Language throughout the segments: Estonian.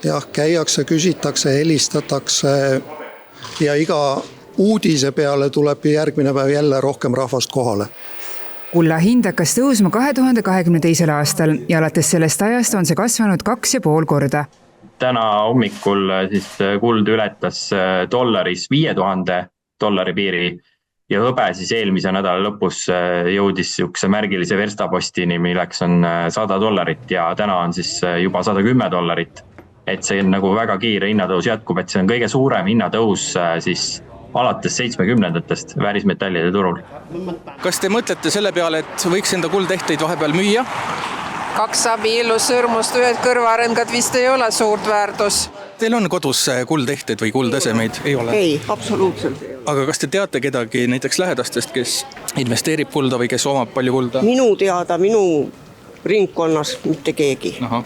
Jah, käiakse, küsitakse, helistatakse ja iga uudise peale tuleb järgmine päev jälle rohkem rahvast kohale. Kulla hind hakkas tõusma 2022. aastal ja alates sellest ajast on see kasvanud 2,5 korda. Täna hommikul siis kuld ületas dollaris $5000 piiri ja hõbe siis eelmise nädala lõpus jõudis sihukese märgilise verstapostini, milleks on $100 ja täna on siis juba $110. Et see on nagu väga kiire hinnatõus jätkub, et see on kõige suurem hinnatõus siis alates 70-ndatest väärismetallide turul. Kas te mõtlete selle peale, et võiks enda kuldehteid vahepeal müüa? 2 abiellusõrmust, 1 kõrvarõngad vist ei ole suurt väärtus. Teil on kodus kuldehteid või kuldesemeid? Ei ole? Ei, absoluutselt ei ole. Aga kas te teate kedagi näiteks lähedastest, kes investeerib kulda või kes omab palju kulda? Minu teada, minu ringkonnas mitte keegi. Aha.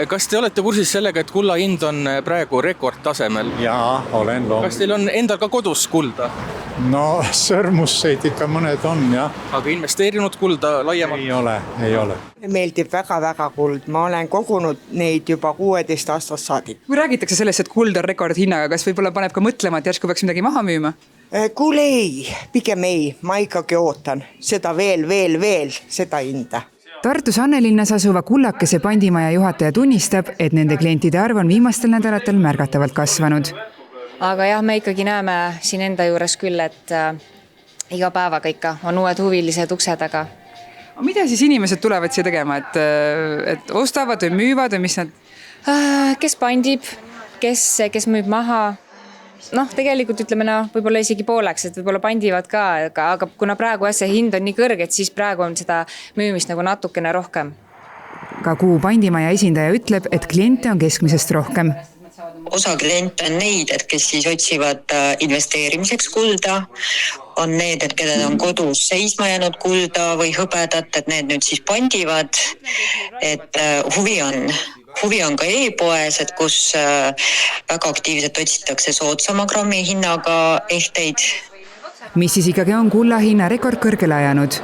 Kas te olete kursis sellega, et kulla hind on praegu rekordtasemel? Jaa, olen loomulikult. Kas teil on endal ka kodus kulda? No sõrmusseid ikka mõned on, jah. Aga investeerinud kulda laiemalt? Ei ole. Meeldib väga kuld. Ma olen kogunud neid juba 16 aastast saadik. Kui räägitakse sellest, et kuld on rekordhinnaga, kas võib-olla paneb ka mõtlema, et järsku peaks midagi maha müüma? Kuule ei, pigem ei. Ma ikkagi ootan seda veel seda hinda. Tartus Annelinnas asuva Kullakese pandimaja juhataja tunnistab, et nende klientide arv on viimastel nädalatel märgatavalt kasvanud. Aga jah, me ikkagi näeme siin enda juures küll, et iga päevaga ikka on uued huvilised ukse taga. Mida siis inimesed tulevad siia tegema, et ostavad või müüvad või mis nad? Kes pandib, kes müüb maha? Tegelikult ütleme võib-olla isegi pooleks, et võib-olla pandivad ka, aga kuna praegu see hind on nii kõrge, et siis praegu on seda müümist nagu natukene rohkem. Ka Kuu pandimaja esindaja ütleb, et kliente on keskmisest rohkem. Osa kliente on neid, et kes siis otsivad investeerimiseks kulda, on need, et kellel on kodus seisma jäänud kulda või hõbedat, et need nüüd siis pandivad, et huvi on ka e-poes, et kus väga aktiivselt otsitakse soodsama grammi hinnaga ehteid. Mis siis ikkagi on kulla hinna rekordkõrgele ajanud?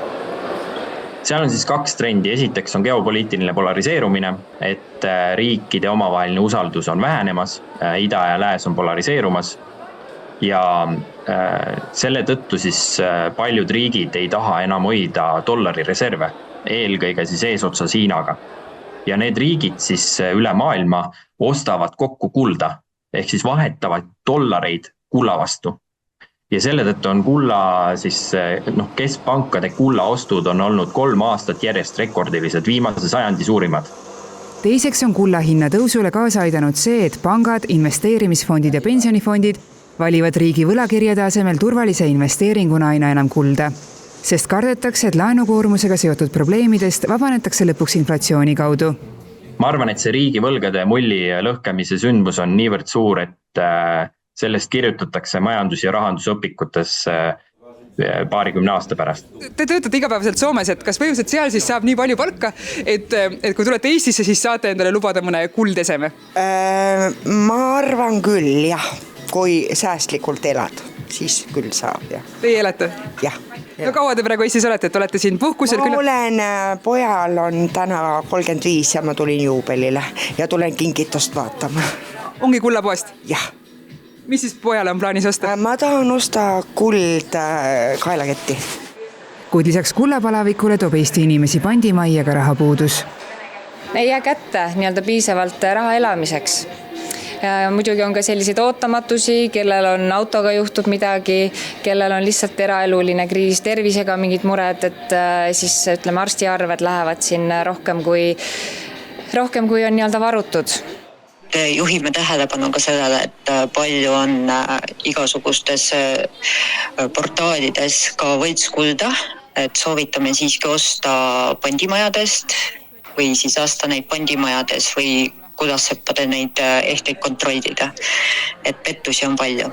Seal on siis 2 trendi. Esiteks on geopoliitiline polariseerumine, et riikide omavaheline usaldus on vähenemas, ida ja lääs on polariseerumas ja selle tõttu siis paljud riigid ei taha enam hoida dollari reserve, eelkõige siis eesotsas Hiinaga. Ja need riigid siis üle maailma ostavad kokku kulda, ehk siis vahetavad dollareid kulla vastu. Ja selle tõttu on kulla siis, keskpankade kullaostud on olnud 3 aastat järjest rekordilised, viimase sajandi suurimad. Teiseks on kulla hinna tõusule kaasa aidanud see, et pangad, investeerimisfondid ja pensionifondid valivad riigi võlakirjade asemel turvalise investeeringuna aina enam kulda. Sest kardetakse, et laenukoormusega seotud probleemidest vabanetakse lõpuks inflatsiooni kaudu. Ma arvan, et see riigi võlgade mulli lõhkemise sündmus on niivõrd suur, et sellest kirjutatakse majandus- ja rahandusõpikutes 20 aasta pärast. Te töötate igapäevaselt Soomes, et kas põhimõtteliselt seal siis saab nii palju palka, et kui tulete Eestisse, siis saate endale lubada mõne kuldeseme? Ma arvan küll, jah. Kui säästlikult elad, siis küll saab, jah. Teie elate? Jah. No kaua te praegu Eestis olete, et olete siin puhkusel? Ma olen, pojal on täna 35 ja ma tulin juubelile ja tulen kingitust vaatama. Ongi kullapoest? Jah. Mis siis pojale on plaanis osta? Ma tahan osta kuld kaelaketti. Kuid lisaks kullapalavikule toob Eesti inimesi pandimajja ka rahapuudus. Ei jää kätte piisavalt raha elamiseks. Muidugi on ka selliseid ootamatusi, kellel on autoga juhtub midagi, kellel on lihtsalt eraeluline kriis, tervisega mingid mured, et siis arstiarved lähevad siin rohkem kui on varutud. Juhime tähelepanu ka sellele, et palju on igasugustes portaalides ka võltskulda, et soovitame siiski osta pandimajadest või siis lasta neid pandimajades või kuidas seppade neid ehteid kontrollida, et pettusi on palju.